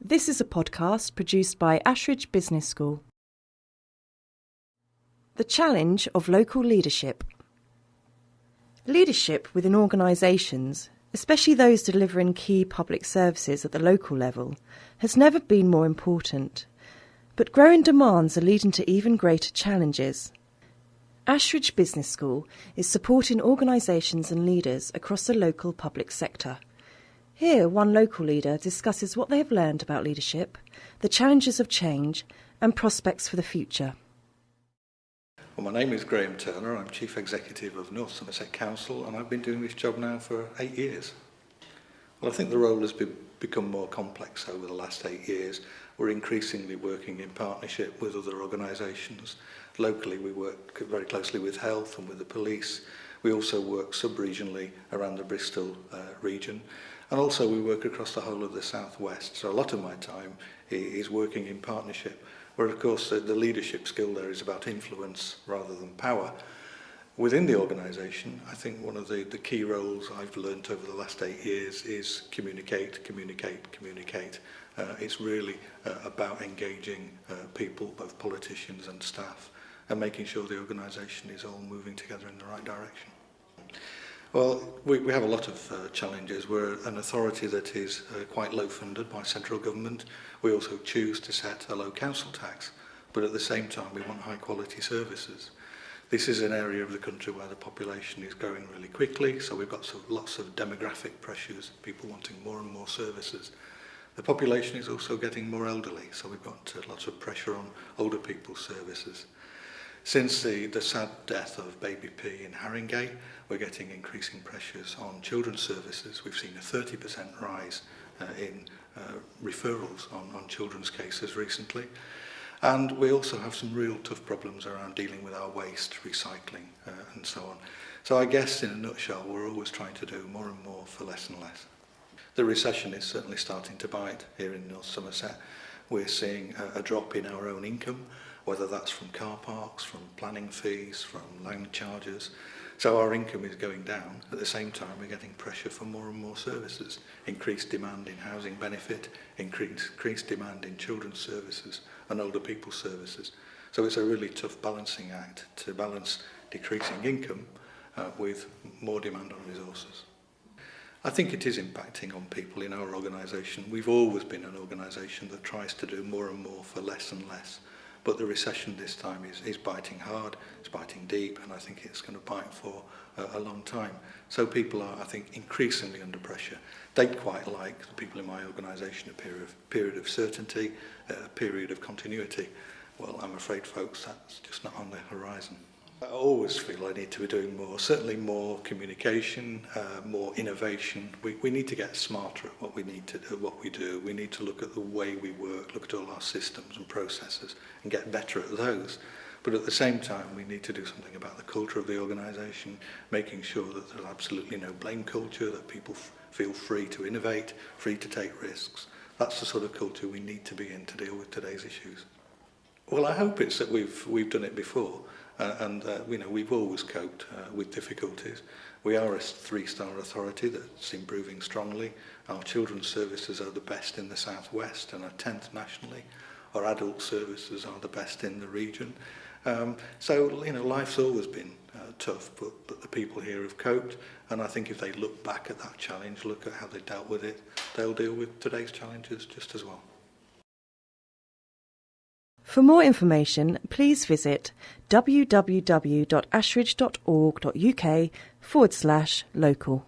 This is a podcast produced by Ashridge Business School. The challenge of local leadership. Leadership within organisations, especially those delivering key public services at the local level, has never been more important. But growing demands are leading to even greater challenges. Ashridge Business School is supporting organisations and leaders across the local public sector. Here, one local leader discusses what they have learned about leadership, the challenges of change, and prospects for the future. Well, my name is Graham Turner. I'm Chief Executive of North Somerset Council, and I've been doing this job now for 8 years. Well, I think the role has become more complex over the last 8 years. We're increasingly working in partnership with other organisations. Locally, we work very closely with health and with the police. We also work sub-regionally around the Bristol region. And also we work across the whole of the southwest. So a lot of my time is working in partnership, where of course the leadership skill there is about influence rather than power. Within the organisation, I think one of the key roles I've learnt over the last 8 years is communicate. It's really about engaging people, both politicians and staff, and making sure the organisation is all moving together in the right direction. Well, we have a lot of challenges. We're an authority that is quite low funded by central government. We also choose to set a low council tax, but at the same time we want high quality services. This is an area of the country where the population is growing really quickly, so we've got lots of demographic pressures, people wanting more and more services. The population is also getting more elderly, so we've got lots of pressure on older people's services. Since the sad death of baby P in Haringey, we're getting increasing pressures on children's services. We've seen a 30% rise in referrals on children's cases recently. And we also have some real tough problems around dealing with our waste, recycling and so on. So I guess in a nutshell, we're always trying to do more and more for less and less. The recession is certainly starting to bite here in North Somerset. We're seeing a drop in our own income, whether that's from car parks, from planning fees, from land charges. So our income is going down. At the same time, we're getting pressure for more and more services. Increased demand in housing benefit, increased demand in children's services and older people's services. So it's a really tough balancing act to balance decreasing income with more demand on resources. I think it is impacting on people in our organisation. We've always been an organisation that tries to do more and more for less and less. But the recession this time is biting hard, it's biting deep, and I think it's going to bite for a long time. So people are, I think, increasingly under pressure. They'd quite like, the people in my organisation, a period of certainty, a period of continuity. Well, I'm afraid, folks, that's just not on the horizon. I always feel I need to be doing more, certainly more communication, more innovation. We need to get smarter at what we need to do, what we do. We need to look at the way we work, look at all our systems and processes and get better at those. But at the same time, we need to do something about the culture of the organisation, making sure that there's absolutely no blame culture, that people feel free to innovate, free to take risks. That's the sort of culture we need to be in to deal with today's issues. Well, I hope it's that we've done it before. We've always coped with difficulties. We are a 3-star authority that's improving strongly. Our children's services are the best in the southwest and are 10th nationally. Our adult services are the best in the region. Life's always been tough, but the people here have coped. And I think if they look back at that challenge, look at how they dealt with it, they'll deal with today's challenges just as well. For more information, please visit www.ashridge.org.uk/local.